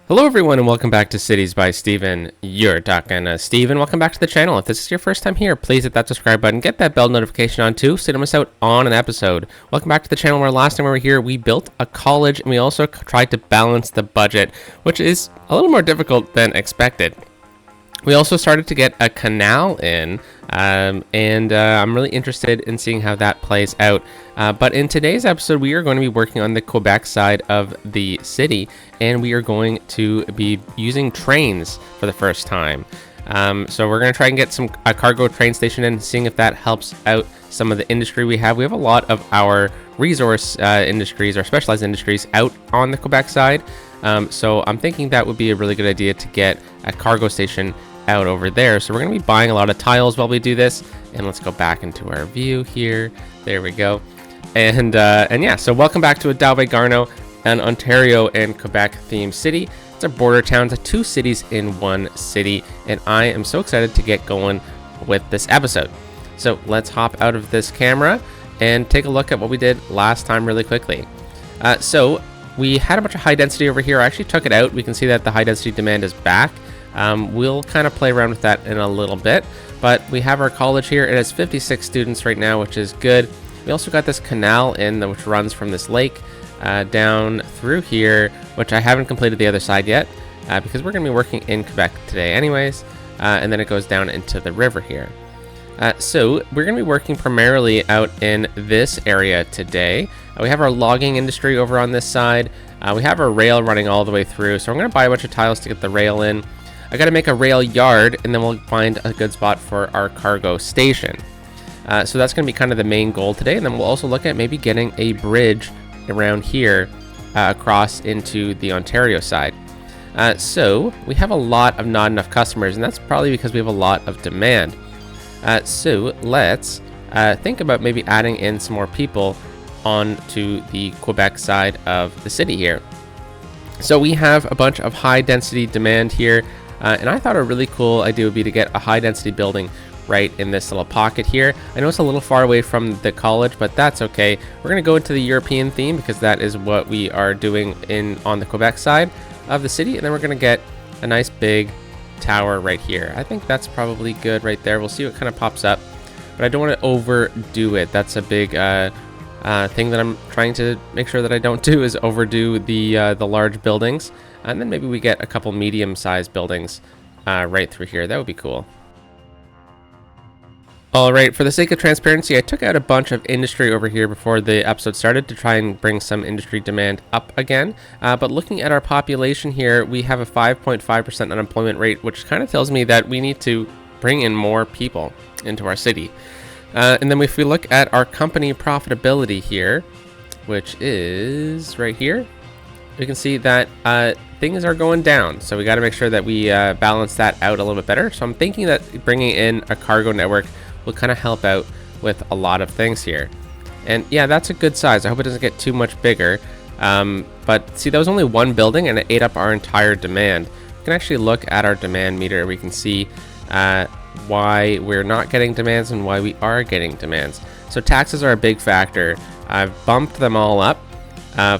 Hello everyone and welcome back to Cities by Steven. You're talking to Steven. Welcome back to the channel. If this is your first time here, please hit that subscribe button, get that bell notification on too so you don't miss out on an episode. Welcome back to the channel where last time we were here, we built a college and we also tried to balance the budget, which is a little more difficult than expected. We also started to get a canal in, and I'm really interested in seeing how that plays out. But in today's episode, we are going to be working on the Quebec side of the city, and we are going to be using trains for the first time. So we're going to try and get a cargo train station in, seeing if that helps out some of the industry we have. We have a lot of our resource industries, our specialized industries, out on the Quebec side. So I'm thinking that would be a really good idea to get a cargo station out over there. So we're going to be buying a lot of tiles while we do this. And let's go back into our view here. There we go. And yeah, so welcome back to Waterway, an Ontario and Quebec themed city. It's a border town, it's two cities in one city. And I am so excited to get going with this episode. So let's hop out of this camera and take a look at what we did last time really quickly. So we had a bunch of high density over here. I actually took it out. We can see that the high density demand is back. We'll kind of play around with that in a little bit, but we have our college here. It has 56 students right now, which is good. We also got this canal in which runs from this lake down through here, which I haven't completed the other side yet because we're going to be working in Quebec today anyways, and then it goes down into the river here. So we're going to be working primarily out in this area today. We have our logging industry over on this side. We have our rail running all the way through, so I'm going to buy a bunch of tiles to get the rail in. I got to make a rail yard, and then we'll find a good spot for our cargo station. So that's going to be kind of the main goal today, and then we'll also look at maybe getting a bridge around here across into the Ontario side. So we have a lot of not enough customers, and that's probably because we have a lot of demand. So let's think about maybe adding in some more people onto the Quebec side of the city here. So we have a bunch of high density demand here, and I thought a really cool idea would be to get a high density building right in this little pocket here. I know it's a little far away from the college, but that's okay. We're going to go into the European theme because that is what we are doing on the Quebec side of the city, and then we're going to get a nice big tower right here. I think that's probably good right there. We'll see what kind of pops up, but I don't want to overdo it. That's a big thing that I'm trying to make sure that I don't do, is overdo the large buildings, and then maybe we get a couple medium-sized buildings right through here. That would be cool. All right, for the sake of transparency, I took out a bunch of industry over here before the episode started to try and bring some industry demand up again. But looking at our population here, we have a 5.5% unemployment rate, which kind of tells me that we need to bring in more people into our city. And then if we look at our company profitability here, which is right here, we can see that things are going down. So we got to make sure that we balance that out a little bit better. So I'm thinking that bringing in a cargo network will kind of help out with a lot of things here. And yeah, that's a good size. I hope it doesn't get too much bigger. But see, that was only one building and it ate up our entire demand. We can actually look at our demand meter. We can see why we're not getting demands and why we are getting demands. So taxes are a big factor. I've bumped them all up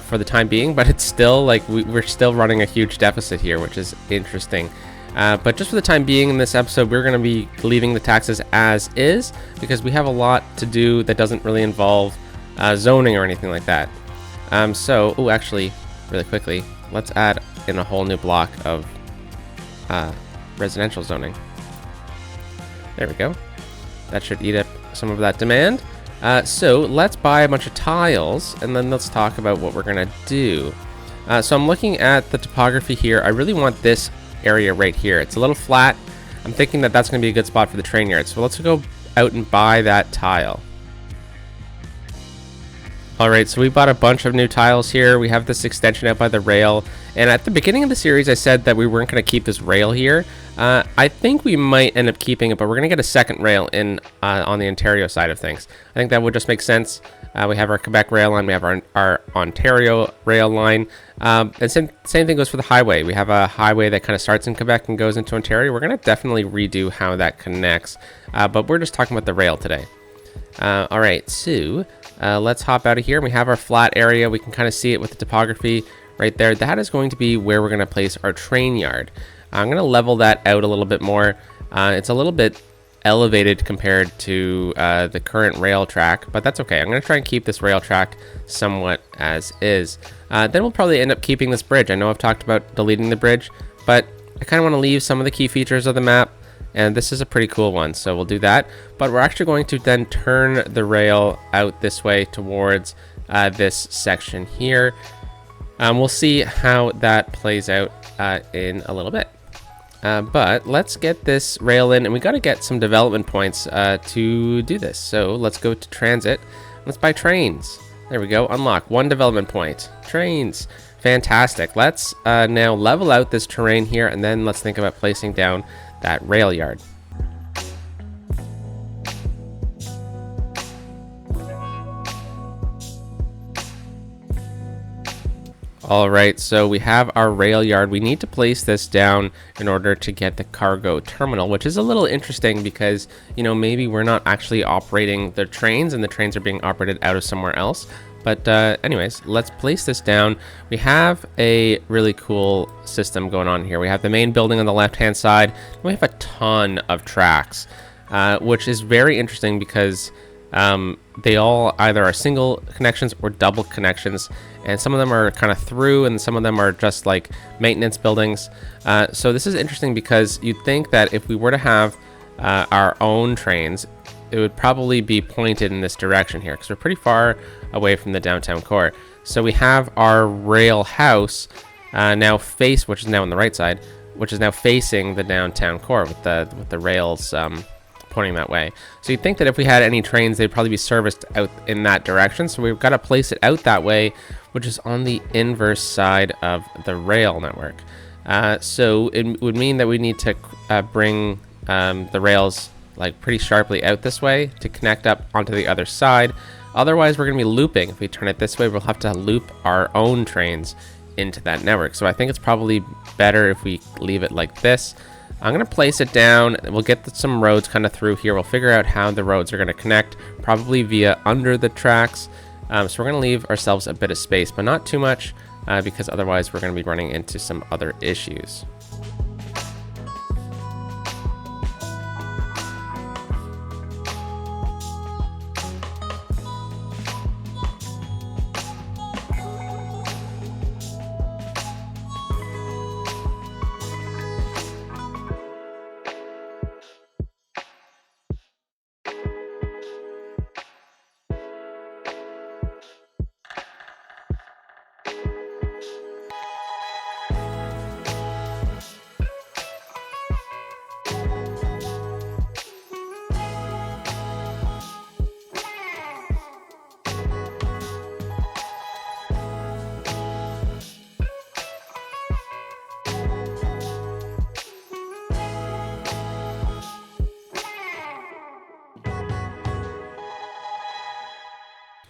for the time being, but it's still like we're still running a huge deficit here, which is interesting. But just for the time being in this episode, we're going to be leaving the taxes as is because we have a lot to do that doesn't really involve zoning or anything like that. So actually, really quickly, let's add in a whole new block of residential zoning. There we go. That should eat up some of that demand. So let's buy a bunch of tiles and then let's talk about what we're going to do. So I'm looking at the topography here. I really want this area right here. It's a little flat. I'm thinking that that's going to be a good spot for the train yard. So let's go out and buy that tile. All right, so we bought a bunch of new tiles here. We have this extension out by the rail. And at the beginning of the series, I said that we weren't going to keep this rail here. I think we might end up keeping it, but we're going to get a second rail in on the Ontario side of things. I think that would just make sense. We have our Quebec rail line. We have our Ontario rail line. And same thing goes for the highway. We have a highway that kind of starts in Quebec and goes into Ontario. We're going to definitely redo how that connects. But we're just talking about the rail today. All right, so let's hop out of here. We have our flat area. We can kind of see it with the topography right there, that is going to be where we're going to place our train yard. I'm going to level that out a little bit more. It's a little bit elevated compared to the current rail track, but that's okay. I'm going to try and keep this rail track somewhat as is. Then we'll probably end up keeping this bridge. I know I've talked about deleting the bridge, but I kind of want to leave some of the key features of the map, and this is a pretty cool one, so we'll do that. But we're actually going to then turn the rail out this way towards this section here. We'll see how that plays out in a little bit. But let's get this rail in, and we got to get some development points to do this. So let's go to transit. Let's buy trains. There we go. Unlock 1 development point. Trains. Fantastic. Let's now level out this terrain here, and then let's think about placing down that rail yard. All right, so we have our rail yard. We need to place this down in order to get the cargo terminal, which is a little interesting because, you know, maybe we're not actually operating the trains and the trains are being operated out of somewhere else. But anyways, let's place this down. We have a really cool system going on here. We have the main building on the left-hand side. We have a ton of tracks, which is very interesting because they all either are single connections or double connections, and some of them are kind of through and some of them are just like maintenance buildings. So this is interesting because you'd think that if we were to have our own trains, it would probably be pointed in this direction here because we're pretty far away from the downtown core. So we have our rail house which is now on the right side, which is now facing the downtown core with the rails pointing that way. So you'd think that if we had any trains, they'd probably be serviced out in that direction. So we've got to place it out that way, which is on the inverse side of the rail network. So it would mean that we need to bring the rails like pretty sharply out this way to connect up onto the other side. Otherwise, we're going to be looping. If we turn it this way, we'll have to loop our own trains into that network. So I think it's probably better if we leave it like this. I'm going to place it down. We'll get some roads kind of through here. We'll figure out how the roads are going to connect, probably via under the tracks. So we're going to leave ourselves a bit of space, but not too much, because otherwise we're going to be running into some other issues.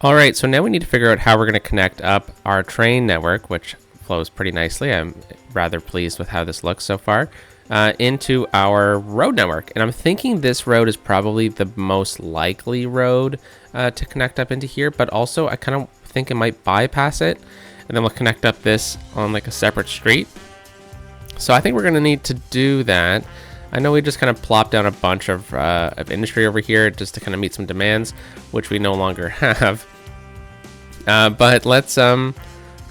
All right, so now we need to figure out how we're going to connect up our train network, which flows pretty nicely. I'm rather pleased with how this looks so far, into our road network. And I'm thinking this road is probably the most likely road to connect up into here, but also I kind of think it might bypass it, and then we'll connect up this on like a separate street. So I think we're going to need to do that. I know we just kind of plopped down a bunch of industry over here just to kind of meet some demands, which we no longer have. But let's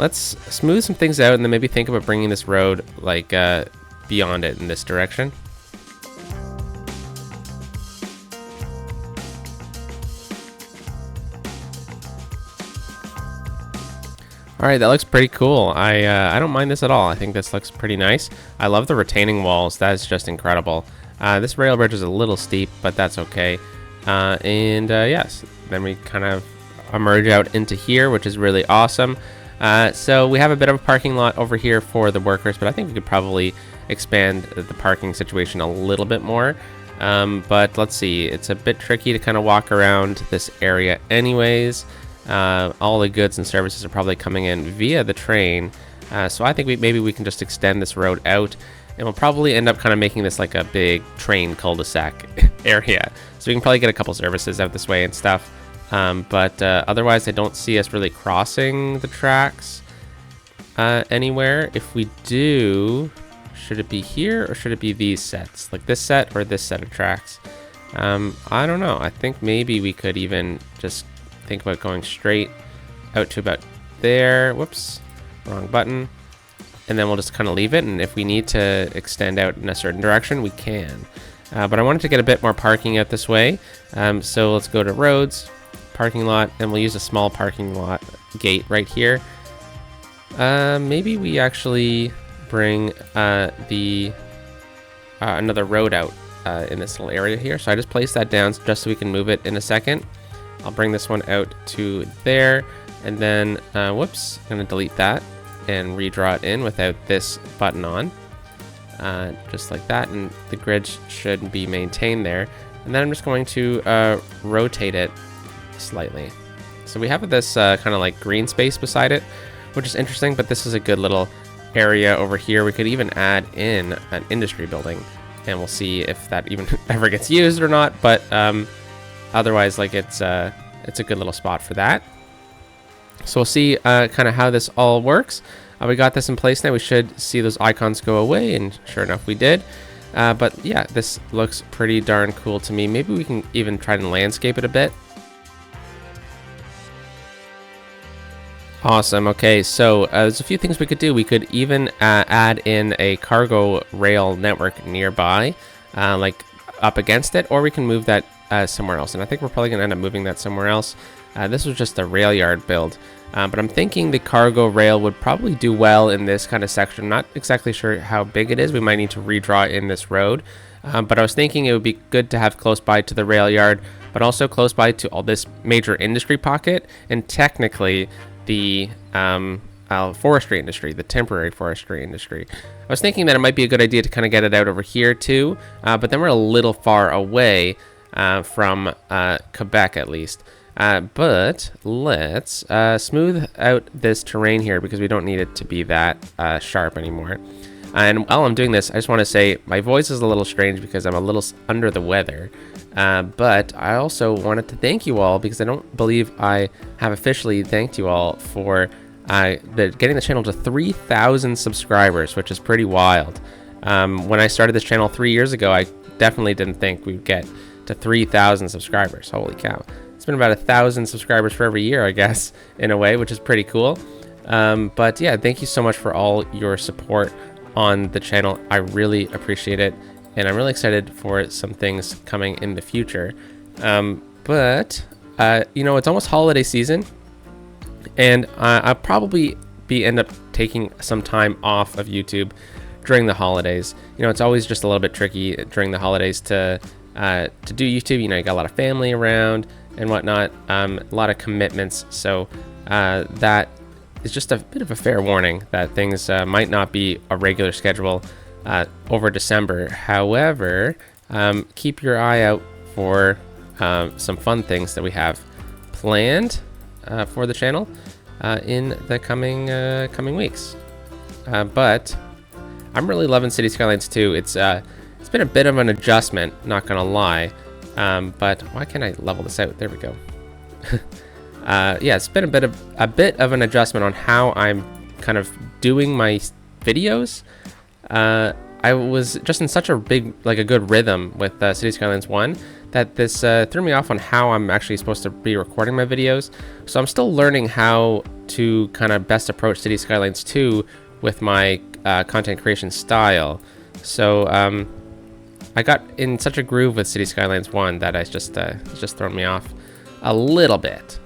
smooth some things out and then maybe think about bringing this road like beyond it in this direction. All right, that looks pretty cool. I don't mind this at all. I think this looks pretty nice. I love the retaining walls. That is just incredible. This rail bridge is a little steep, but that's okay. Yes, then we kind of emerge out into here, which is really awesome. So we have a bit of a parking lot over here for the workers, but I think we could probably expand the parking situation a little bit more. But let's see, it's a bit tricky to kind of walk around this area anyways. All the goods and services are probably coming in via the train. So I think maybe we can just extend this road out, and we'll probably end up kind of making this like a big train cul-de-sac area. So we can probably get a couple services out this way and stuff. But otherwise, I don't see us really crossing the tracks. anywhere? If we do, should it be here or should it be these sets? Like this set or this set of tracks? I don't know. I think maybe we could even just think about going straight out to about there. Whoops, wrong button. And then we'll just kind of leave it. And if we need to extend out in a certain direction, we can. But I wanted to get a bit more parking out this way. So let's go to roads, parking lot, and we'll use a small parking lot gate right here. Maybe we actually bring another road out in this little area here. So I just placed that down just so we can move it in a second. I'll bring this one out to there, and then whoops, I'm gonna delete that and redraw it in without this button on, just like that, and the grid should be maintained there. And then I'm just going to rotate it slightly. So we have this kind of like green space beside it, which is interesting, but this is a good little area over here. We could even add in an industry building, and we'll see if that even ever gets used or not, but otherwise, like, it's a good little spot for that. So we'll see kind of how this all works. We got this in place now. We should see those icons go away, and sure enough, we did. But yeah, this looks pretty darn cool to me. Maybe we can even try to landscape it a bit. Awesome. Okay, so there's a few things we could do. We could even add in a cargo rail network nearby, like up against it, or we can move that somewhere else. And I think we're probably going to end up moving that somewhere else. This was just a rail yard build, but I'm thinking the cargo rail would probably do well in this kind of section. I'm not exactly sure how big it is. We might need to redraw in this road, but I was thinking it would be good to have close by to the rail yard, but also close by to all this major industry pocket, and technically the forestry industry, the temporary forestry industry. I was thinking that it might be a good idea to kind of get it out over here too, but then we're a little far away from Quebec at least. But let's smooth out this terrain here because we don't need it to be that sharp anymore. And while I'm doing this, I just want to say my voice is a little strange because I'm a little under the weather. But I also wanted to thank you all because I don't believe I have officially thanked you all for getting the channel to 3,000 subscribers, which is pretty wild. When I started this channel 3 years ago, I definitely didn't think we'd get to 3,000 subscribers. Holy cow. It's been about 1,000 subscribers for every year, I guess, in a way, which is pretty cool. But yeah, thank you so much for all your support on the channel. I really appreciate it, and I'm really excited for some things coming in the future. But you know, it's almost holiday season, and I'll probably end up taking some time off of YouTube during the holidays. You know, it's always just a little bit tricky during the holidays to do YouTube. You know, you got a lot of family around and whatnot, a lot of commitments. So that is just a bit of a fair warning that things might not be a regular schedule over December. However, keep your eye out for some fun things that we have planned for the channel in the coming weeks. But I'm really loving City Skylines 2. It's been a bit of an adjustment, not gonna lie. But why can't I level this out? There we go. Yeah, it's been a bit of an adjustment on how I'm kind of doing my videos. I was just in such a good rhythm with City Skylines 1 that this threw me off on how I'm actually supposed to be recording my videos. So I'm still learning how to kind of best approach City Skylines 2 with my content creation style. So I got in such a groove with City Skylines 1 that it's just thrown me off a little bit.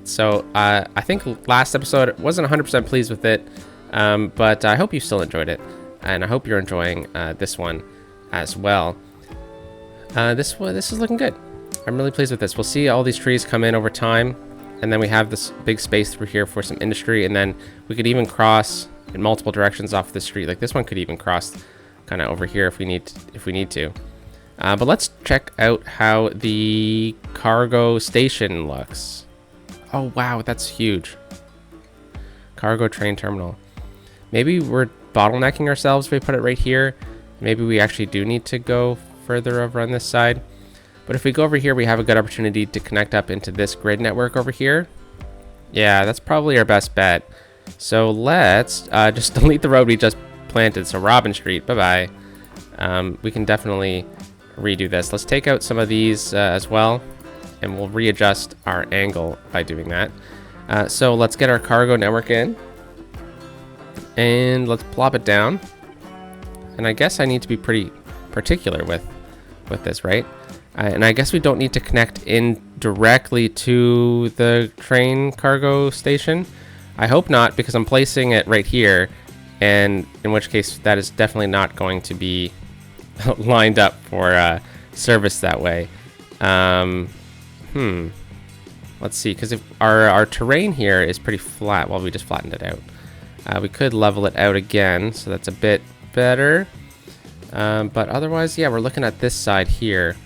So I think last episode wasn't 100% pleased with it, but I hope you still enjoyed it, and I hope you're enjoying this one as well. This is looking good. I'm really pleased with this. We'll see all these trees come in over time, and then we have this big space through here for some industry, and then we could even cross in multiple directions off the street. Like this one could even cross kind of over here if we need to. But let's check out how the cargo station looks. Oh wow, that's huge. Cargo train terminal. Maybe we're bottlenecking ourselves if we put it right here. Maybe we actually do need to go further over on this side. But if we go over here, we have a good opportunity to connect up into this grid network over here. Yeah, that's probably our best bet. So let's just delete the road we just planted. So Robin Street, bye-bye. We can definitely redo this. Let's take out some of these as well, and we'll readjust our angle by doing that. So let's get our cargo network in, and let's plop it down. And I guess I need to be pretty particular with this, right? And I guess we don't need to connect in directly to the train cargo station. I hope not, because I'm placing it right here, and in which case that is definitely not going to be lined up for service that way. Let's see, because if our terrain here is pretty flat, well, we just flattened it out. We could level it out again, so that's a bit better. But otherwise, yeah, we're looking at this side here,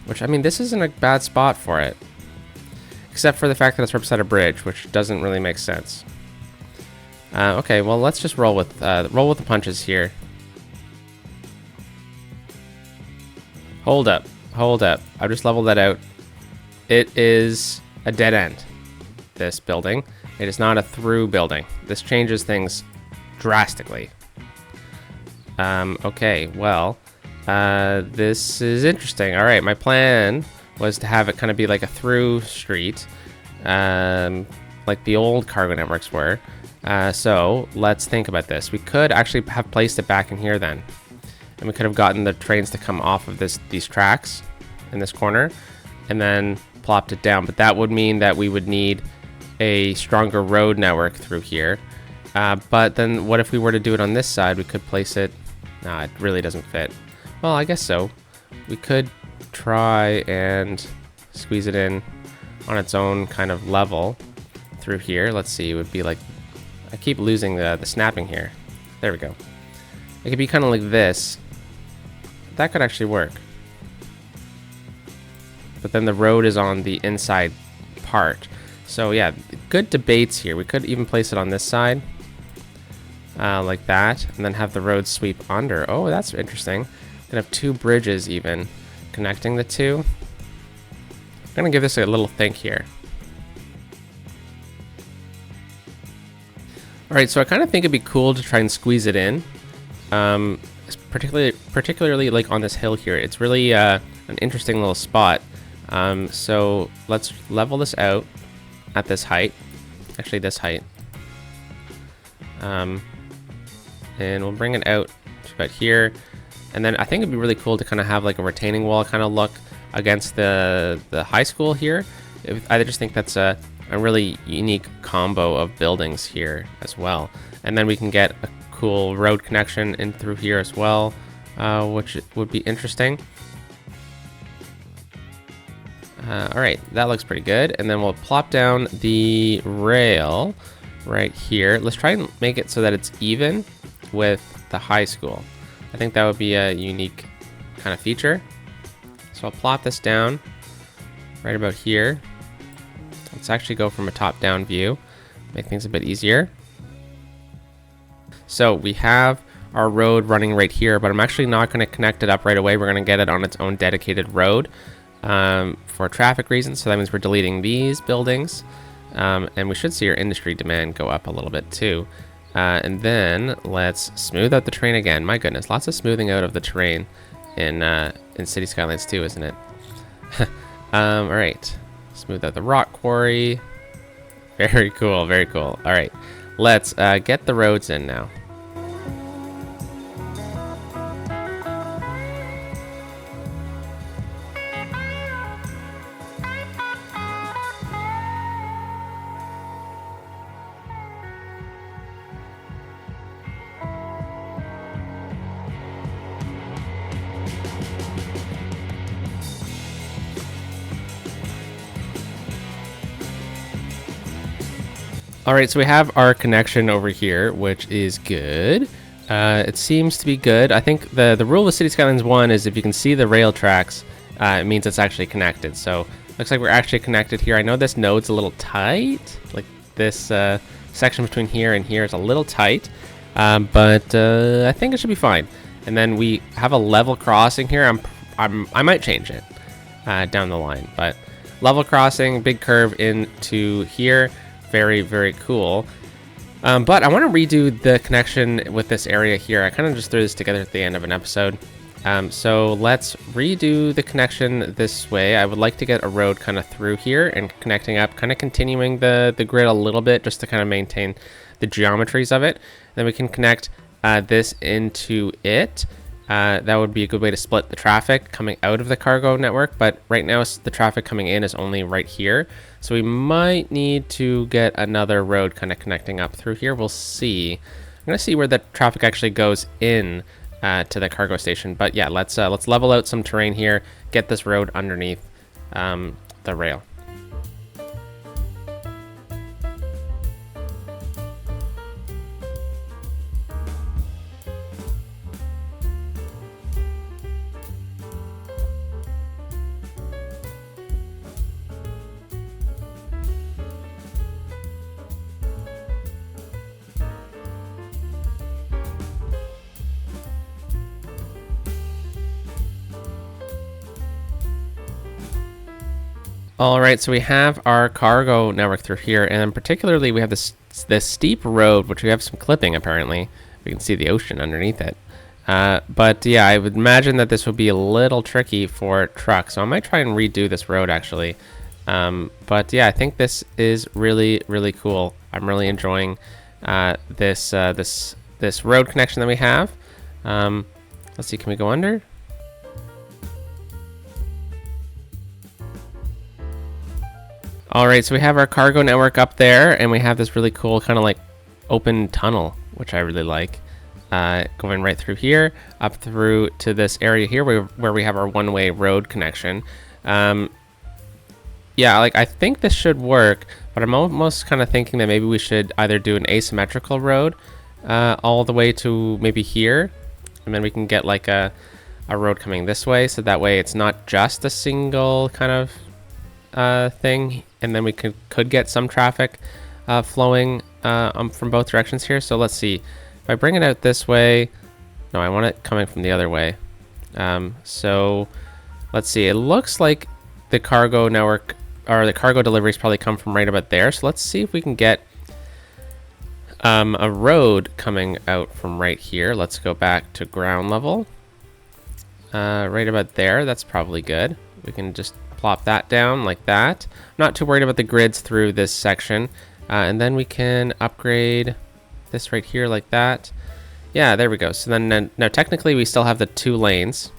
which, I mean, this isn't a bad spot for it, except for the fact that it's right beside a bridge, which doesn't really make sense. Okay, well, let's just roll with the punches here. Hold up. I've just leveled that out. It is a dead end, this building. It is not a through building. This changes things drastically. Okay, well, this is interesting. All right, my plan was to have it kind of be like a through street, like the old cargo networks were. So let's think about this. We could actually have placed it back in here then, and we could have gotten the trains to come off of these tracks in this corner, and then plopped it down. But that would mean that we would need a stronger road network through here. But then what if we were to do it on this side? We could place it. Nah, it really doesn't fit. Well, I guess so. We could try and squeeze it in on its own kind of level through here. Let's see, it would be like, I keep losing the snapping here. There we go. It could be kind of like this. That could actually work. But then the road is on the inside part. So yeah, good debates here. We could even place it on this side, like that, and then have the road sweep under. Oh, that's interesting. Gonna have two bridges even connecting the two. I'm gonna give this a little think here. All right, so I kind of think it'd be cool to try and squeeze it in, particularly like on this hill here. It's really an interesting little spot. So let's level this out at this height, actually this height, and we'll bring it out to about here. And then I think it'd be really cool to kind of have like a retaining wall kind of look against the high school here. I just think that's a really unique combo of buildings here as well. And then we can get a cool road connection in through here as well, which would be interesting. All right, that looks pretty good. And then we'll plop down the rail right here. Let's try and make it so that it's even with the high school. I think that would be a unique kind of feature. So I'll plop this down right about here. Let's actually go from a top-down view, make things a bit easier. So we have our road running right here, but I'm actually not going to connect it up right away. We're going to get it on its own dedicated road for traffic reasons. So that means we're deleting these buildings, and we should see our industry demand go up a little bit too. And then let's smooth out the terrain again. My goodness, lots of smoothing out of the terrain in City Skylines 2, isn't it? All right, smooth out the rock quarry. Very cool, very cool. All right, let's get the roads in now. All right, so we have our connection over here, which is good. It seems to be good. I think the rule with City Skylines 1 is if you can see the rail tracks, it means it's actually connected. So looks like we're actually connected here. I know this node's a little tight. Like this section between here and here is a little tight, but I think it should be fine. And then we have a level crossing here. I might change it down the line, but level crossing, big curve into here. Very, very cool. But I want to redo the connection with this area here. I kind of just threw this together at the end of an episode. So let's redo the connection this way. I would like to get a road kind of through here and connecting up, kind of continuing the grid a little bit just to kind of maintain the geometries of it. Then we can connect this into it. That would be a good way to split the traffic coming out of the cargo network, but right now the traffic coming in is only right here. So we might need to get another road kind of connecting up through here. We'll see. I'm going to see where the traffic actually goes in to the cargo station. But yeah, let's level out some terrain here, get this road underneath the rail. All right, so we have our cargo network through here, and particularly we have this steep road, which we have some clipping apparently. We can see the ocean underneath it. But yeah, I would imagine that this would be a little tricky for trucks, so I might try and redo this road actually. But yeah, I think this is really, really cool. I'm really enjoying this road connection that we have. Let's see, can we go under? All right, so we have our cargo network up there, and we have this really cool kind of like open tunnel, which I really like, going right through here, up through to this area here where we have our one-way road connection. Yeah, like I think this should work, but I'm almost kind of thinking that maybe we should either do an asymmetrical road all the way to maybe here, and then we can get like a road coming this way, so that way it's not just a single kind of thing, and then we could get some traffic flowing from both directions here. So let's see, if I bring it out this way, no, I want it coming from the other way. So let's see, it looks like the cargo network or the cargo deliveries probably come from right about there. So let's see if we can get a road coming out from right here. Let's go back to ground level, right about there. That's probably good. We can just plop that down like that. I'm not too worried about the grids through this section. And then we can upgrade this right here like that. Yeah, there we go. So then now technically we still have the 2 lanes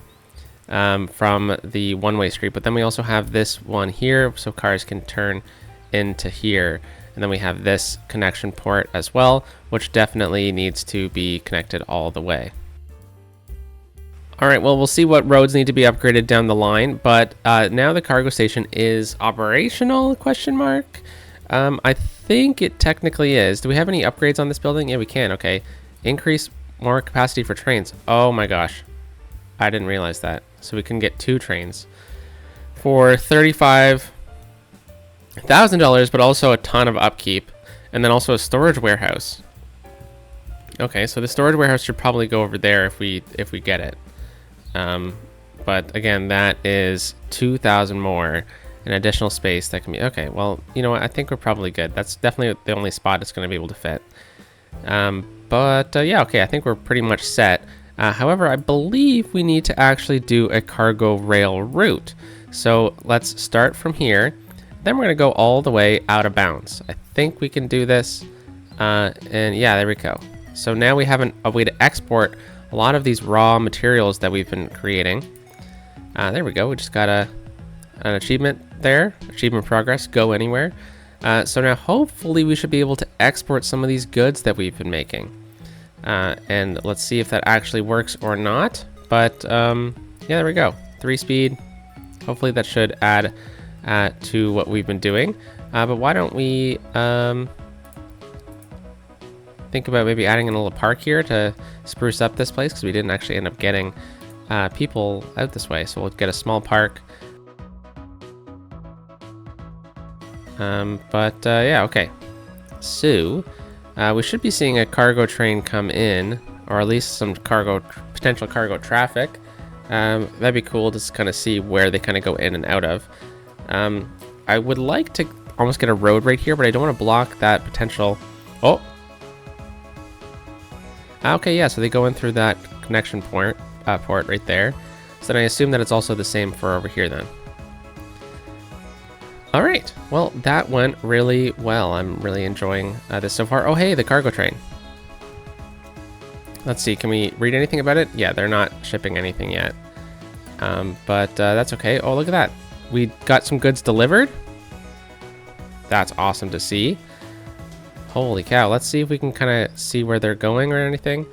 from the one-way street, but then we also have this one here so cars can turn into here. And then we have this connection port as well, which definitely needs to be connected all the way. All right, well, we'll see what roads need to be upgraded down the line, but now the cargo station is operational, question mark? I think it technically is. Do we have any upgrades on this building? Yeah, we can, okay. Increase more capacity for trains. Oh my gosh, I didn't realize that. So we can get 2 trains for $35,000, but also a ton of upkeep, and then also a storage warehouse. Okay, so the storage warehouse should probably go over there if we get it. But again, that is 2,000 more, an additional space that can be okay. Well, you know what? I think we're probably good. That's definitely the only spot it's going to be able to fit. But yeah, okay. I think we're pretty much set. However, I believe we need to actually do a cargo rail route. So let's start from here. Then we're going to go all the way out of bounds. I think we can do this. And yeah, there we go. So now we have a way to export a lot of these raw materials that we've been creating. There we go. We just got an achievement there. Achievement progress. Go anywhere. So now hopefully we should be able to export some of these goods that we've been making. And let's see if that actually works or not. But yeah, there we go. 3 speed. Hopefully that should add to what we've been doing. But why don't we think about maybe adding in a little park here to spruce up this place, because we didn't actually end up getting people out this way. So we'll get a small park. Yeah, okay. So we should be seeing a cargo train come in, or at least some potential cargo traffic. That'd be cool to kind of see where they kind of go in and out of. I would like to almost get a road right here, but I don't want to block that potential. Oh, Okay, yeah, so they go in through that connection port right there. So then I assume that it's also the same for over here then. All right, well, that went really well. I'm really enjoying this so far. Oh, hey, the cargo train. Let's see, can we read anything about it? Yeah, they're not shipping anything yet. But that's okay. Oh, look at that. We got some goods delivered. That's awesome to see. Holy cow. Let's see if we can kind of see where they're going or anything.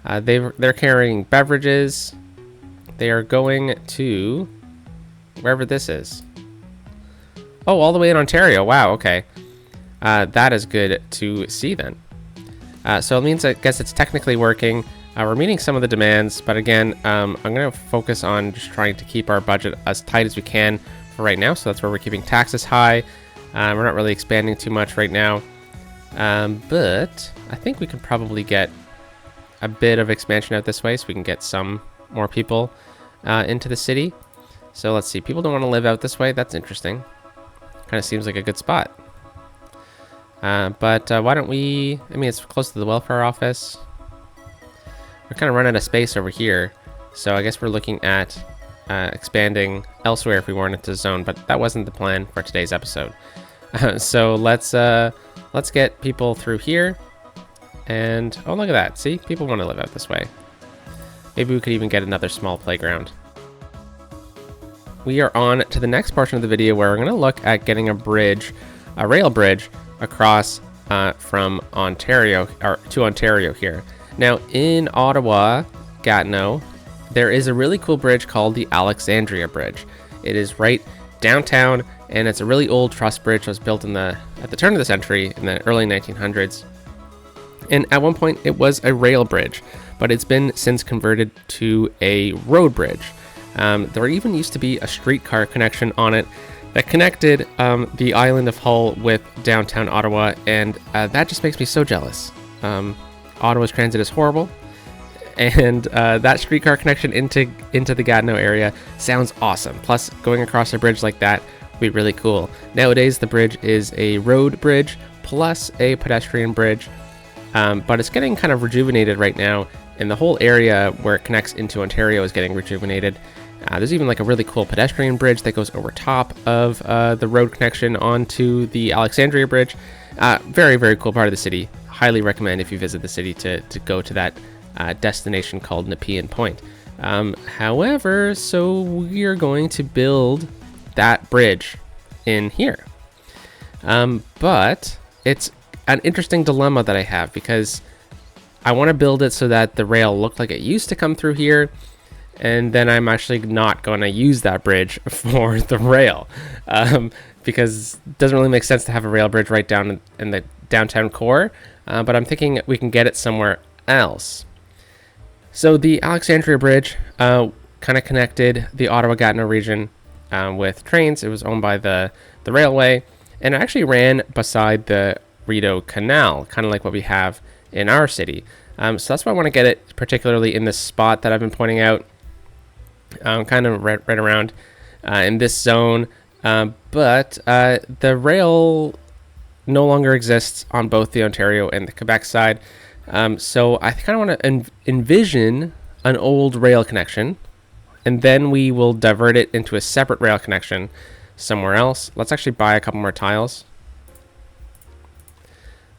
They're carrying beverages. They are going to wherever this is. Oh, all the way in Ontario. Wow, okay. That is good to see then. So it means, I guess it's technically working. We're meeting some of the demands, but again, I'm going to focus on just trying to keep our budget as tight as we can for right now. So that's where we're keeping taxes high. We're not really expanding too much right now. But I think we can probably get a bit of expansion out this way so we can get some more people into the city. So let's see. People don't want to live out this way. That's interesting. Kind of seems like a good spot. But why don't we... I mean, it's close to the welfare office. We're kind of running out of space over here. So I guess we're looking at expanding elsewhere if we weren't into the zone. But that wasn't the plan for today's episode. So let's get people through here. And, oh, look at that. See? People want to live out this way. Maybe we could even get another small playground. We are on to the next portion of the video where we're going to look at getting a bridge, a rail bridge, across from Ontario, or to Ontario here. Now, in Ottawa, Gatineau, there is a really cool bridge called the Alexandria Bridge. It is right downtown, and it's a really old truss bridge. It was built at the turn of the century in the early 1900s. And at one point, it was a rail bridge, but it's been since converted to a road bridge. There even used to be a streetcar connection on it that connected the island of Hull with downtown Ottawa, and that just makes me so jealous. Ottawa's transit is horrible, and that streetcar connection into the Gatineau area sounds awesome. Plus, going across a bridge like that would be really cool. Nowadays, the bridge is a road bridge plus a pedestrian bridge, but it's getting kind of rejuvenated right now, and the whole area where it connects into Ontario is getting rejuvenated. There's even like a really cool pedestrian bridge that goes over top of the road connection onto the Alexandria Bridge. Very, very cool part of the city. Highly recommend if you visit the city to go to that destination called Nepean Point. However, so we're going to build that bridge in here. But it's an interesting dilemma that I have because I want to build it so that the rail looked like it used to come through here. And then I'm actually not going to use that bridge for the rail because it doesn't really make sense to have a rail bridge right down in the downtown core. But I'm thinking we can get it somewhere else. So the Alexandria Bridge kind of connected the Ottawa-Gatineau region with trains. It was owned by the railway, and it actually ran beside the Rideau Canal, kind of like what we have in our city. So that's why I want to get it particularly in this spot that I've been pointing out. Kind of right around in this zone, but the rail no longer exists on both the Ontario and the Quebec side, so I kind of want to envision an old rail connection, and then we will divert it into a separate rail connection somewhere else. Let's actually buy a couple more tiles.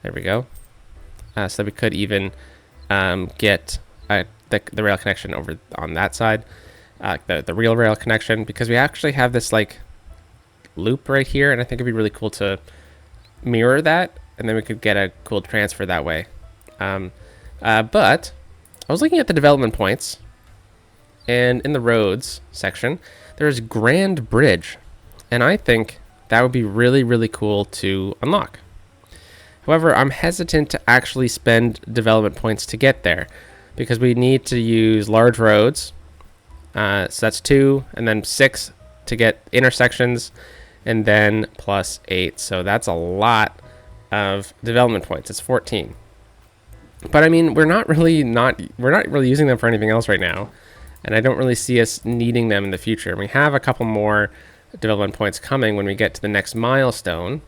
There we go. So we could even get the rail connection over on that side. The real rail connection, because we actually have this like loop right here, and I think it'd be really cool to mirror that, and then we could get a cool transfer that way. But I was looking at the development points, and in the roads section there's Grand Bridge, and I think that would be really, really cool to unlock. However, I'm hesitant to actually spend development points to get there because we need to use large roads. So that's 2, and then 6 to get intersections, and then plus 8. So that's a lot of development points. It's 14. But I mean, we're not really using them for anything else right now, and I don't really see us needing them in the future. We have a couple more development points coming when we get to the next milestone,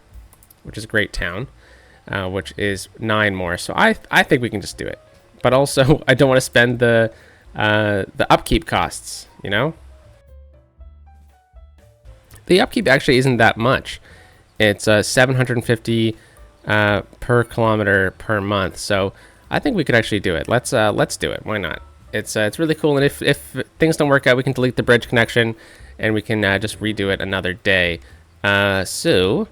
which is Great Town, which is 9 more. So I think we can just do it. but also I don't want to spend the upkeep costs, you know? The upkeep actually isn't that much. It's 750 per kilometer per month. So I think we could actually do it. Let's do it. Why not? It's really cool. And if things don't work out, we can delete the bridge connection and we can just redo it another day. So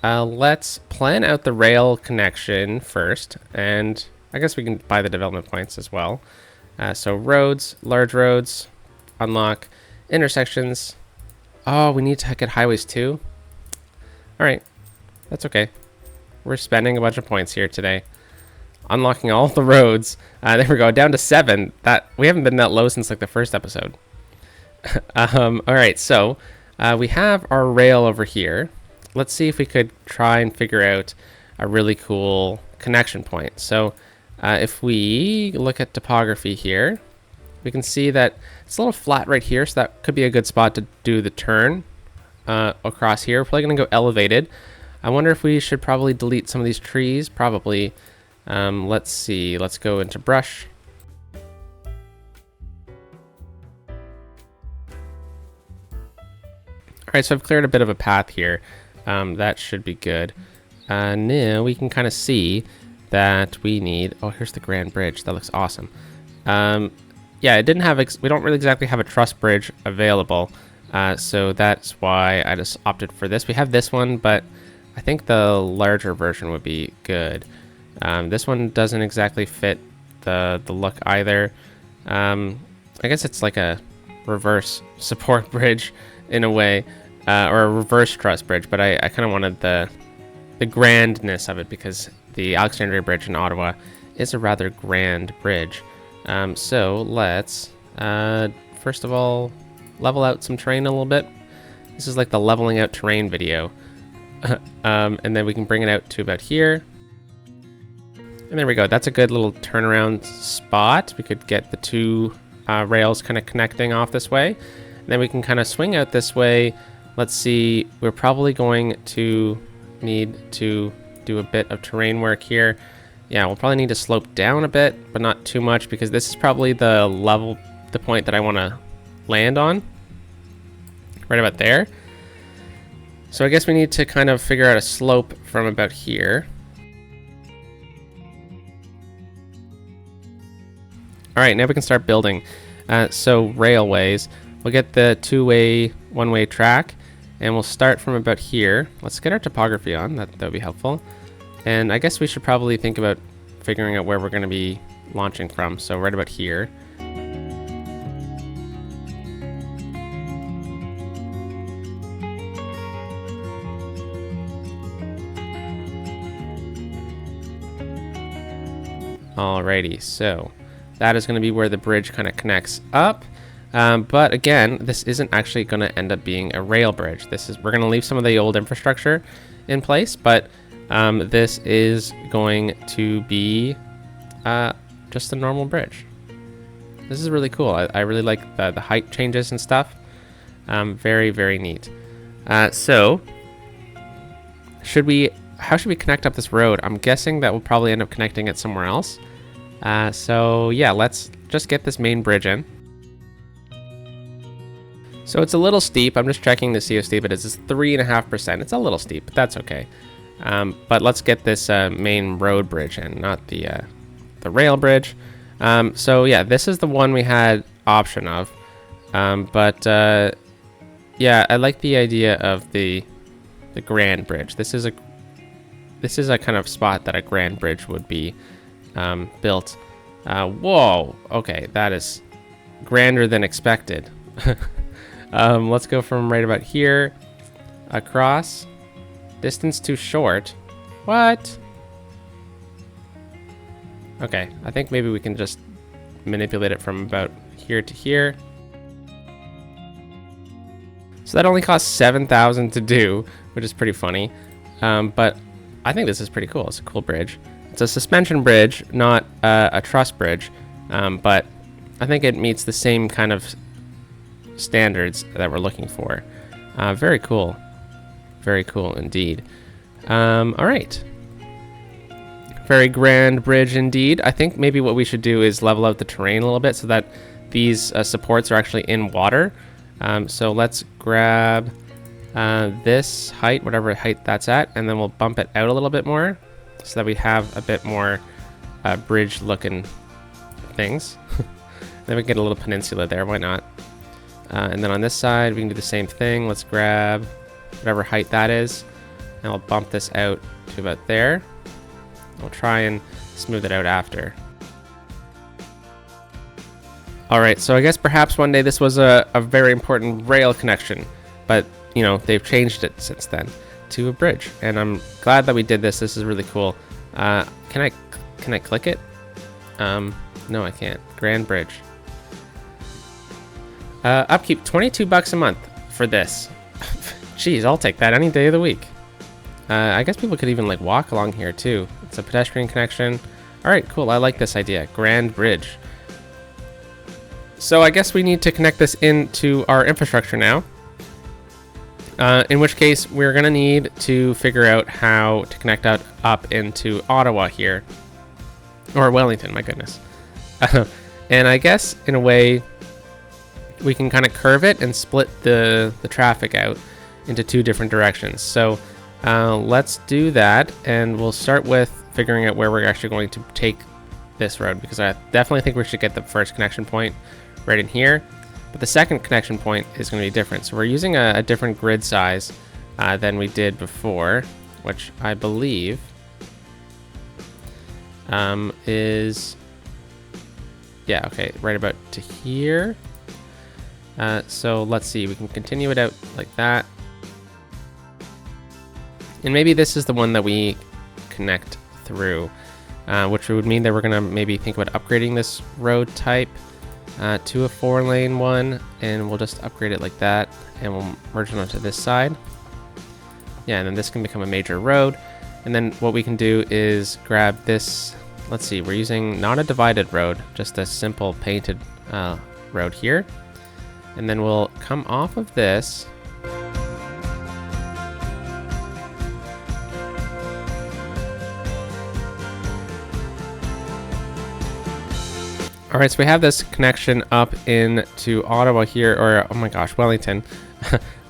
let's plan out the rail connection first, and I guess we can buy the development points as well. So roads, large roads, unlock intersections. Oh, we need to get highways too. All right, that's okay. We're spending a bunch of points here today. Unlocking all the roads. There we go, down to 7. We haven't been that low since like the first episode. All right, so we have our rail over here. Let's see if we could try and figure out a really cool connection point. So if we look at topography here, we can see that it's a little flat right here, so that could be a good spot to do the turn across here. We're probably going to go elevated. I wonder if we should probably delete some of these trees. Probably. Let's see. Let's go into brush. All right, so I've cleared a bit of a path here. That should be good. Now we can kind of see that we need... Oh, here's the Grand Bridge. That looks awesome. Yeah, it didn't have... We don't really exactly have a truss bridge available. So that's why I just opted for this. We have this one, but I think the larger version would be good. This one doesn't exactly fit the look either. I guess it's like a reverse support bridge in a way, or a reverse truss bridge, but I kind of wanted the grandness of it because the Alexandria Bridge in Ottawa is a rather grand bridge. So let's first of all level out some terrain a little bit. This is like the leveling out terrain video. And then we can bring it out to about here. And there we go. That's a good little turnaround spot. We could get the two rails kind of connecting off this way. And then we can kind of swing out this way. Let's see. We're probably going to need to do a bit of terrain work here. Yeah, we'll probably need to slope down a bit, but not too much because this is probably the point that I want to land on. Right about there. So I guess we need to kind of figure out a slope from about here. All right, now we can start building. So railways, we'll get the two-way, one-way track, and we'll start from about here. Let's get our topography on, that would be helpful. And I guess we should probably think about figuring out where we're going to be launching from. So right about here. Alrighty, so that is going to be where the bridge kind of connects up. But again, this isn't actually going to end up being a rail bridge. We're going to leave some of the old infrastructure in place, but this is going to be just a normal bridge. This is really cool. I really like the height changes and stuff. Very, very neat. So how should we connect up this road? I'm guessing that we'll probably end up connecting it somewhere else. So yeah, let's just get this main bridge in. So it's a little steep. I'm just checking to see how steep it is. It's 3.5%. It's a little steep, but that's okay. But let's get this main road bridge in, not the rail bridge. So yeah, this is the one we had option of. Yeah, I like the idea of the Grand Bridge. This is a kind of spot that a Grand Bridge would be built. Whoa, okay, that is grander than expected. Let's go from right about here across. Distance too short. What? Okay, I think maybe we can just manipulate it from about here to here. So that only costs 7,000 to do, which is pretty funny. But I think this is pretty cool. It's a cool bridge. It's a suspension bridge, not a truss bridge. But I think it meets the same kind of standards that we're looking for. Very cool. Very cool indeed. All right. Very grand bridge indeed. I think maybe what we should do is level out the terrain a little bit so that these supports are actually in water. So let's grab this height, whatever height that's at, and then we'll bump it out a little bit more so that we have a bit more bridge looking things. Then we get a little peninsula there, why not? And then on this side we can do the same thing. Let's grab whatever height that is, and we'll bump this out to about there. We'll try and smooth it out after. Alright, so I guess perhaps one day this was a very important rail connection, but you know, they've changed it since then to a bridge, and I'm glad that we did this. This is really cool. Can I click it? No, I can't. Grand Bridge. Upkeep, 22 bucks a month for this. Jeez, I'll take that any day of the week. I guess people could even like walk along here too. It's a pedestrian connection. All right, cool. I like this idea. Grand Bridge. So I guess we need to connect this into our infrastructure now. In which case we're gonna need to figure out how to connect up into Ottawa here, or Wellington. My goodness. And I guess in a way we can kind of curve it and split the traffic out into two different directions. So let's do that, and we'll start with figuring out where we're actually going to take this road, because I definitely think we should get the first connection point right in here, but the second connection point is going to be different. So we're using a different grid size than we did before, which I believe is, yeah, okay, right about to here. So let's see, we can continue it out like that. And maybe this is the one that we connect through, which would mean that we're gonna maybe think about upgrading this road type to a 4-lane one, and we'll just upgrade it like that, and we'll merge it onto this side. Yeah, and then this can become a major road. And then what we can do is grab this, let's see, we're using not a divided road, just a simple painted road here. And then we'll come off of this. All right, so we have this connection up into Ottawa here, or oh my gosh, Wellington.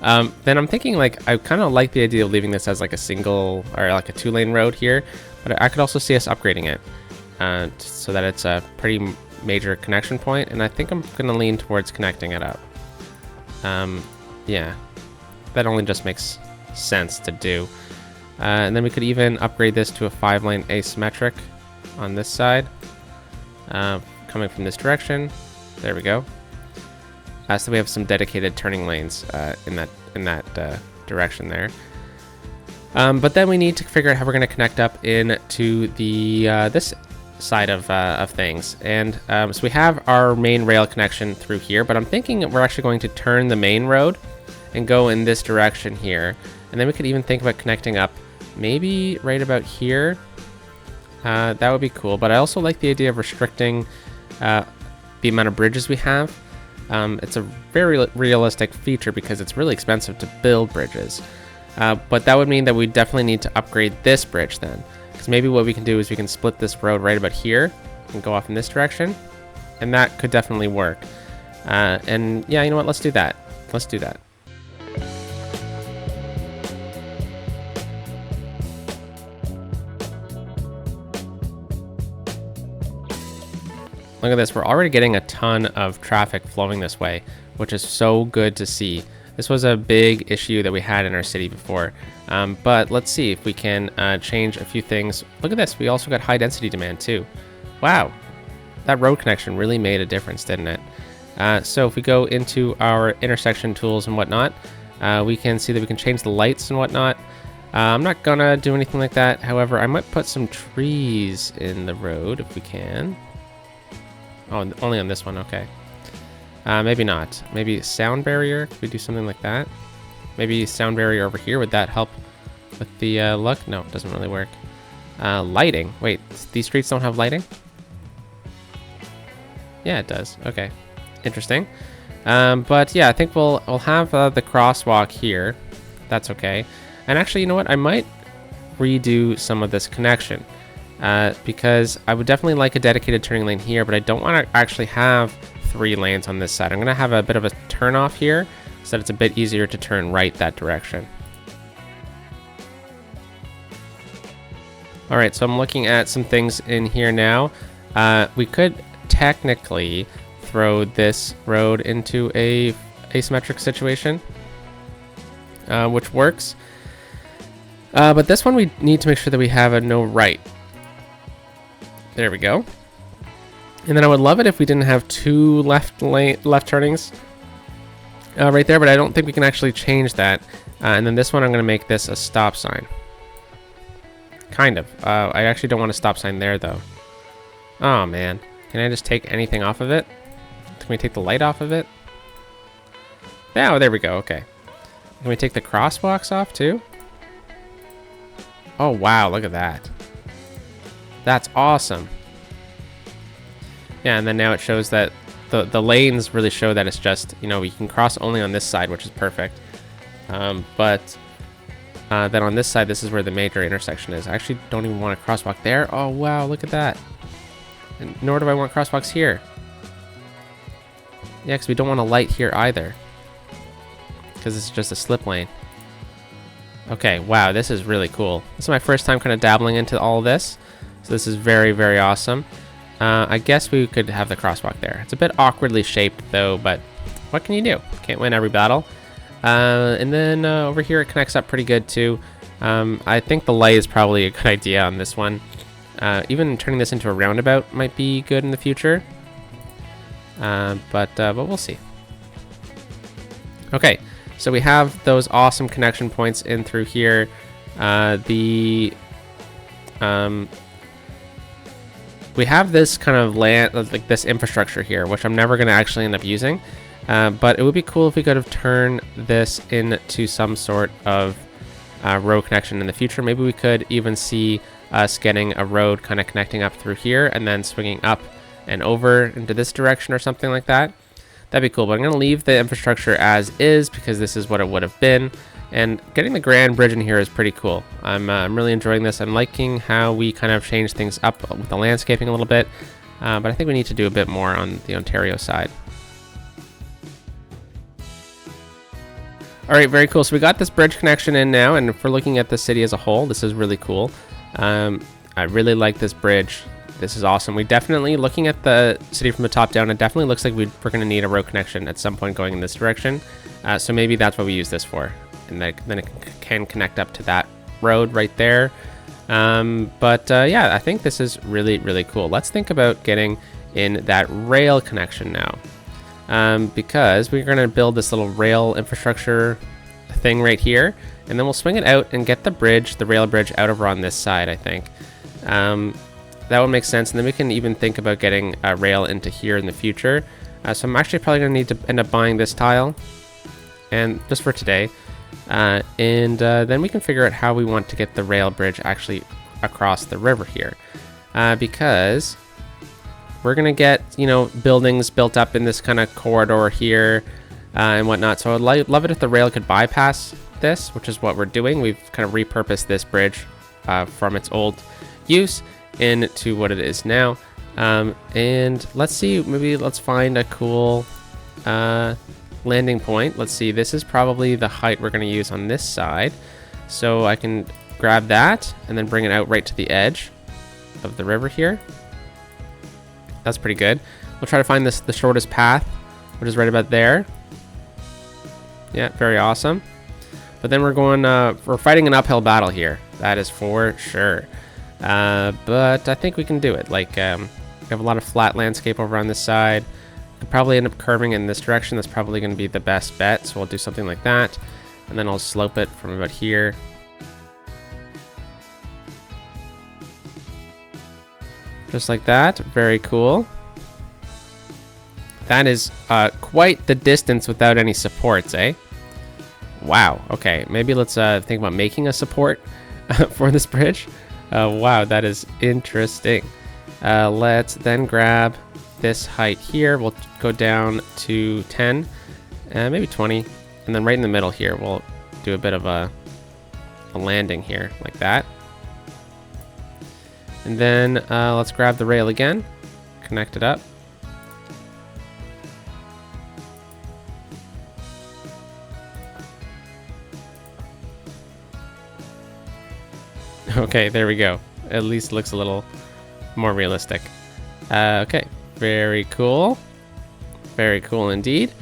Then I'm thinking, like, I kind of like the idea of leaving this as like a single or like a 2-lane road here, but I could also see us upgrading it so that it's a pretty major connection point, and I think I'm gonna lean towards connecting it up. Yeah, that only just makes sense to do. And then we could even upgrade this to a 5-lane asymmetric on this side. Coming from this direction. There we go. So we have some dedicated turning lanes in that direction there. But then we need to figure out how we're going to connect up into the this side of things. And so we have our main rail connection through here, but I'm thinking we're actually going to turn the main road and go in this direction here. And then we could even think about connecting up maybe right about here. That would be cool, but I also like the idea of restricting the amount of bridges we have. It's a very realistic feature because it's really expensive to build bridges. But that would mean that we definitely need to upgrade this bridge then. Because maybe what we can do is we can split this road right about here and go off in this direction. And that could definitely work. And yeah, you know what? Let's do that. Let's do that. Look at this, we're already getting a ton of traffic flowing this way, which is so good to see. This was a big issue that we had in our city before, but let's see if we can change a few things. Look at this, we also got high density demand too. Wow, that road connection really made a difference, didn't it? So if we go into our intersection tools and whatnot, we can see that we can change the lights and whatnot. I'm not gonna do anything like that. However, I might put some trees in the road if we can. Oh, only on this one, okay. Maybe not. Maybe sound barrier, could we do something like that? Maybe sound barrier over here, would that help with the look? No, it doesn't really work. Lighting, wait, these streets don't have lighting? Yeah, it does, okay. Interesting. But yeah, I think we'll have the crosswalk here. That's okay. And actually, you know what? I might redo some of this connection. because I would definitely like a dedicated turning lane here, but I don't want to actually have 3 lanes on this side. I'm going to have a bit of a turn off here so that it's a bit easier to turn right that direction. All right, so I'm looking at some things in here now. We could technically throw this road into a asymmetric situation, which works. But this one we need to make sure that we have a no right. There we go. And then I would love it if we didn't have 2 left turnings right there, but I don't think we can actually change that. And then this one, I'm going to make this a stop sign. Kind of. I actually don't want a stop sign there, though. Oh, man. Can I just take anything off of it? Can we take the light off of it? Yeah, oh, there we go. Okay. Can we take the crosswalks off, too? Oh, wow. Look at that. That's awesome. Yeah, and then now it shows that the lanes really show that it's just, you know, we can cross only on this side, which is perfect. But then on this side, this is where the major intersection is. I actually don't even want a crosswalk there. Oh, wow, look at that. And nor do I want crosswalks here. Yeah, because we don't want a light here either. Because this is just a slip lane. Okay, wow, this is really cool. This is my first time kind of dabbling into all of this. So this is very, very awesome. I guess we could have the crosswalk there. It's a bit awkwardly shaped, though, but what can you do? Can't win every battle. And then over here, it connects up pretty good, too. I think the light is probably a good idea on this one. Even turning this into a roundabout might be good in the future. But we'll see. Okay, so we have those awesome connection points in through here. We have this kind of land, like this infrastructure here, which I'm never going to actually end up using. But it would be cool if we could have turned this into some sort of road connection in the future. Maybe we could even see us getting a road kind of connecting up through here and then swinging up and over into this direction or something like that. That'd be cool, but I'm going to leave the infrastructure as is because this is what it would have been. And getting the Grand Bridge in here is pretty cool. I'm really enjoying this. I'm liking how we kind of change things up with the landscaping a little bit. But I think we need to do a bit more on the Ontario side. All right, very cool. So we got this bridge connection in now, and if we're looking at the city as a whole, this is really cool. I really like this bridge. This is awesome. We definitely, looking at the city from the top down, it definitely looks like we're going to need a road connection at some point going in this direction. So maybe that's what we use this for. And then it can connect up to that road right there. Yeah, I think this is really, really cool. Let's think about getting in that rail connection now. Because we're going to build this little rail infrastructure thing right here. And then we'll swing it out and get the bridge, the rail bridge, out over on this side, I think. That would make sense. And then we can even think about getting a rail into here in the future. So I'm actually probably going to need to end up buying this tile. And just for today. Then we can figure out how we want to get the rail bridge actually across the river here. Because we're going to get, you know, buildings built up in this kind of corridor here and whatnot. So I'd love it if the rail could bypass this, which is what we're doing. We've kind of repurposed this bridge from its old use into what it is now. And let's see, maybe let's find a cool landing point. Let's see, this is probably the height we're going to use on this side. So I can grab that and then bring it out right to the edge of the river here. That's pretty good. We'll try to find the shortest path, which is right about there. Yeah, very awesome. But then we're fighting an uphill battle here. That is for sure. But I think we can do it. Like, we have a lot of flat landscape over on this side. Could probably end up curving in this direction. That's probably going to be the best bet. So we'll do something like that. And then I'll slope it from about here. Just like that. Very cool. That is quite the distance without any supports, eh? Wow. Okay, maybe let's think about making a support for this bridge. Wow, that is interesting. Let's then grab this height here. We'll go down to 10, maybe 20. And then right in the middle here, we'll do a bit of a landing here, like that. And then let's grab the rail again, connect it up. Okay, there we go. At least looks a little more realistic. Okay, very cool. Very cool indeed.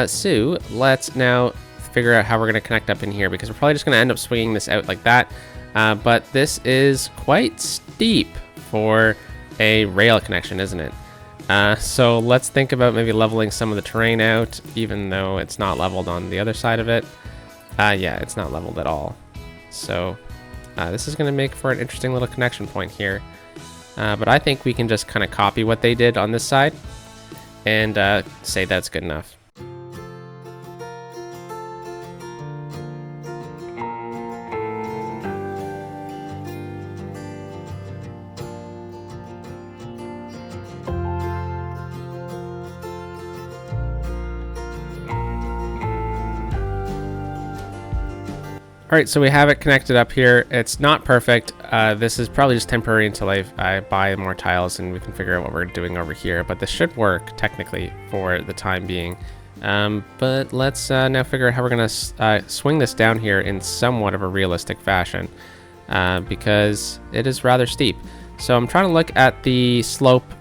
So let's now figure out how we're going to connect up in here, because we're probably just going to end up swinging this out like that. But this is quite steep for a rail connection, isn't it? So let's think about maybe leveling some of the terrain out, even though it's not leveled on the other side of it. Yeah, it's not leveled at all. So this is going to make for an interesting little connection point here. But I think we can just kind of copy what they did on this side and say that's good enough. All right, so we have it connected up here. It's not perfect. This is probably just temporary until I buy more tiles and we can figure out what we're doing over here. But this should work technically for the time being. But let's now figure out how we're gonna swing this down here in somewhat of a realistic fashion, because it is rather steep. So I'm trying to look at the slope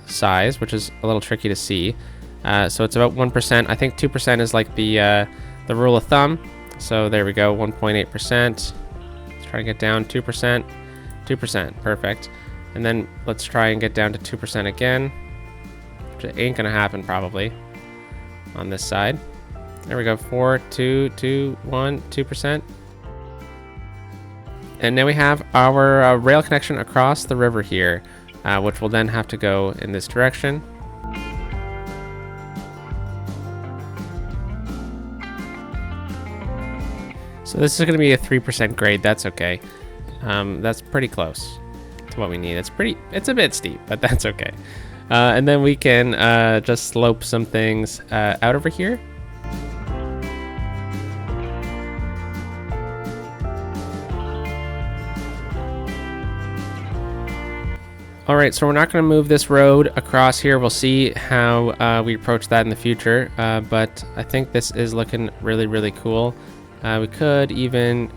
size, which is a little tricky to see. So it's about 1%. I think 2% is like the rule of thumb. So there we go, 1.8%. Let's try to get down 2%, 2%, perfect. And then let's try and get down to 2% again, which ain't gonna happen probably on this side. There we go, 4, 2, 2, 1, 2%. And now we have our rail connection across the river here, which will then have to go in this direction. So this is going to be a 3% grade. That's okay. That's pretty close to what we need. It's a bit steep, but that's okay. And then we can just slope some things out over here. All right, so we're not going to move this road across here. We'll see how we approach that in the future. But I think this is looking really, really cool. We could even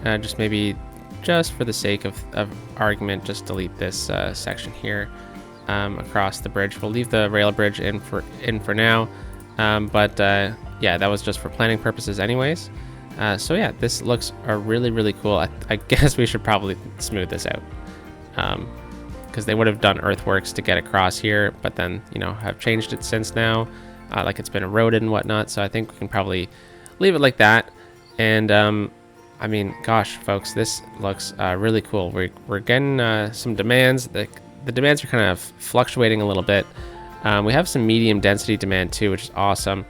just for the sake of argument, just delete this section here across the bridge. We'll leave the rail bridge in for now. Yeah, that was just for planning purposes anyways. So yeah, this looks really, really cool. I guess we should probably smooth this out, because they would have done earthworks to get across here, but then, you know, have changed it since now, like it's been eroded and whatnot. So I think we can probably leave it like that. And I mean, gosh, folks, this looks really cool. We're getting some demands. The demands are kind of fluctuating a little bit. We have some medium density demand too, which is awesome.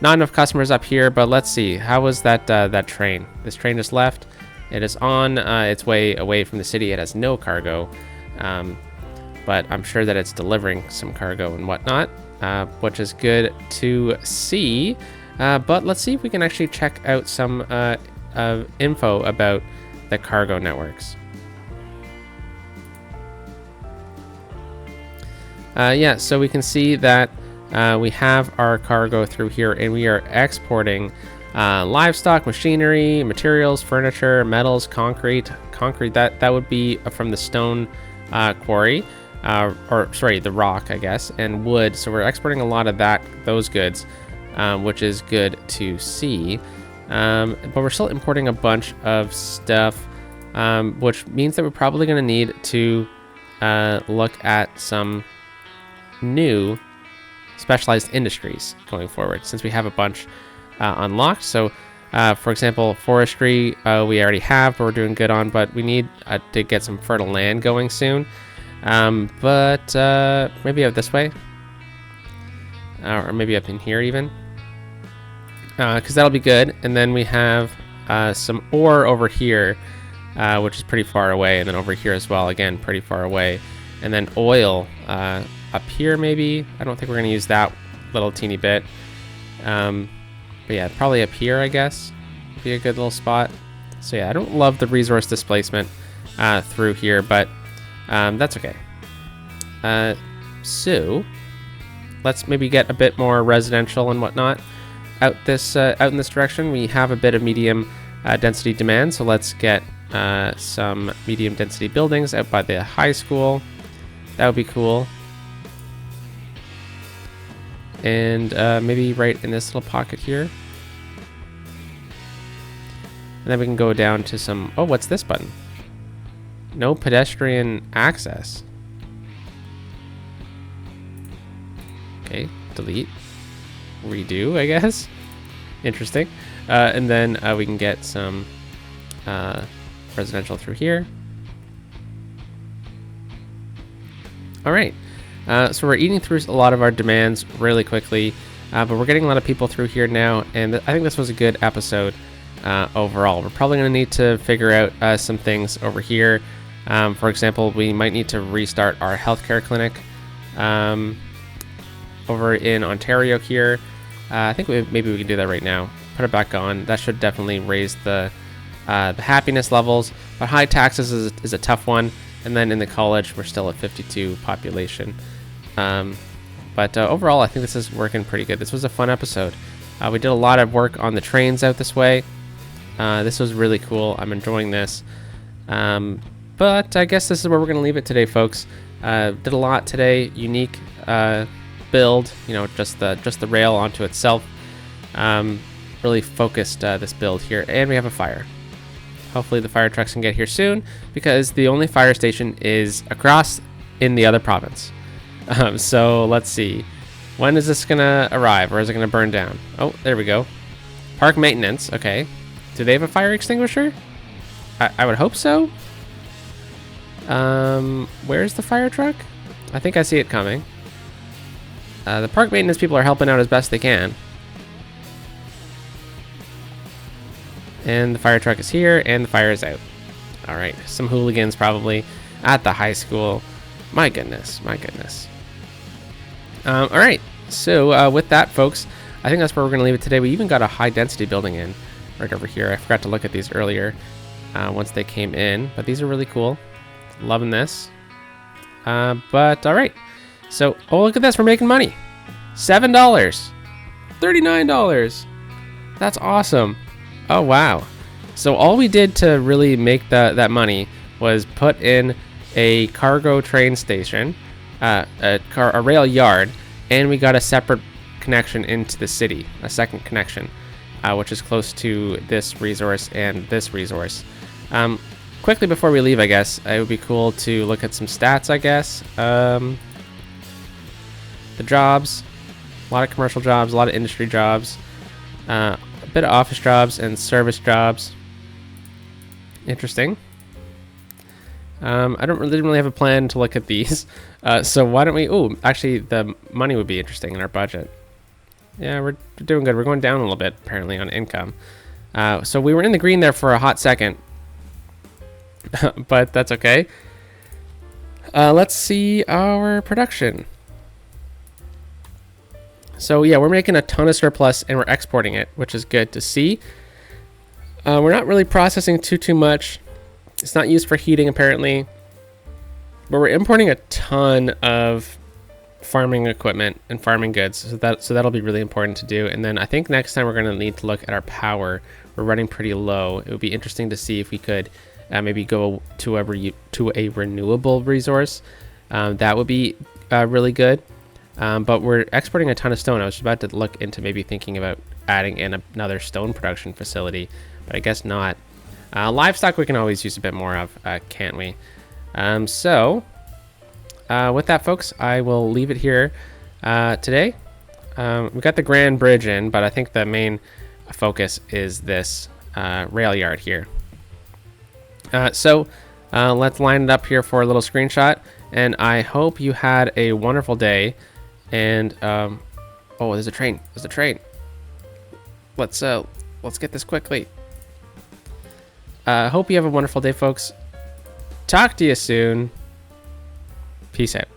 Not enough customers up here, but let's see. How was that train? This train just left. It is on its way away from the city. It has no cargo, but I'm sure that it's delivering some cargo and whatnot, which is good to see. But let's see if we can actually check out some info about the cargo networks. Yeah, so we can see that we have our cargo through here, and we are exporting livestock, machinery, materials, furniture, metals, concrete. That would be from the stone quarry, or sorry, the rock, I guess, and wood. So we're exporting a lot of those goods. Which is good to see, but we're still importing a bunch of stuff, which means that we're probably going to need to look at some new specialized industries going forward, since we have a bunch unlocked. So for example, forestry we already have, but we're doing good on, but we need to get some fertile land going soon. But maybe out this way, or maybe up in here even, because that'll be good. And then we have some ore over here, which is pretty far away, and then over here as well, again pretty far away. And then oil up here maybe. I don't think we're going to use that little teeny bit, but yeah, probably up here I guess would be a good little spot. So yeah, I don't love the resource displacement through here, but That's okay. So let's maybe get a bit more residential and whatnot out in this direction. We have a bit of medium density demand, so let's get some medium density buildings out by the high school. That would be cool. And maybe right in this little pocket here. And then we can go down to some... Oh, what's this button? No pedestrian access. Okay, delete. Redo, I guess. Interesting. And then we can get some residential through here. All right. So we're eating through a lot of our demands really quickly, but we're getting a lot of people through here now, and I think this was a good episode overall. We're probably going to need to figure out some things over here. For example, we might need to restart our healthcare clinic over in Ontario here. I think maybe we can do that right now. Put it back on. That should definitely raise the happiness levels, but high taxes is a tough one. And then in the college, we're still at 52 population. But overall, I think this is working pretty good. This was a fun episode. We did a lot of work on the trains out this way. This was really cool. I'm enjoying this. But I guess this is where we're going to leave it today, folks. Did a lot today. Unique build. You know, just the rail onto itself. Really focused this build here. And we have a fire. Hopefully the fire trucks can get here soon, because the only fire station is across in the other province. So let's see. When is this going to arrive, or is it going to burn down? Oh, there we go. Park maintenance. Okay. Do they have a fire extinguisher? I would hope so. Where's the fire truck? I think I see it coming. The park maintenance people are helping out as best they can. And the fire truck is here, and the fire is out. All right, some hooligans probably at the high school. My goodness, my goodness. All right, so with that, folks, I think that's where we're going to leave it today. We even got a high-density building in right over here. I forgot to look at these earlier once they came in, but these are really cool. Loving this. But all right, so oh, look at this. We're making money. $7, $39. That's awesome. Oh wow. So all we did to really make that money was put in a cargo train station, a rail yard, and we got a separate connection into the city, a second connection, which is close to this resource and this resource. Quickly before we leave, I guess it would be cool to look at some stats, I guess. The jobs, a lot of commercial jobs, a lot of industry jobs, a bit of office jobs and service jobs. Interesting. I didn't really have a plan to look at these. So why don't we... Oh, actually, the money would be interesting in our budget. Yeah, we're doing good. We're going down a little bit, apparently, on income. So we were in the green there for a hot second. But that's okay. Let's see our production. So yeah, we're making a ton of surplus and we're exporting it, which is good to see. We're not really processing too much. It's not used for heating apparently, but we're importing a ton of farming equipment and farming goods. So that'll be really important to do. And then I think next time we're going to need to look at our power. We're running pretty low. It would be interesting to see if we could maybe go to a renewable resource. That would be really good. But we're exporting a ton of stone. I was about to look into maybe thinking about adding in another stone production facility, but I guess not. Livestock we can always use a bit more of, can't we? So with that, folks, I will leave it here today. We got the Grand Bridge in, but I think the main focus is this rail yard here. So let's line it up here for a little screenshot, and I hope you had a wonderful day. And oh, there's a train. There's a train. Let's get this quickly. Hope you have a wonderful day, folks. Talk to you soon. Peace out.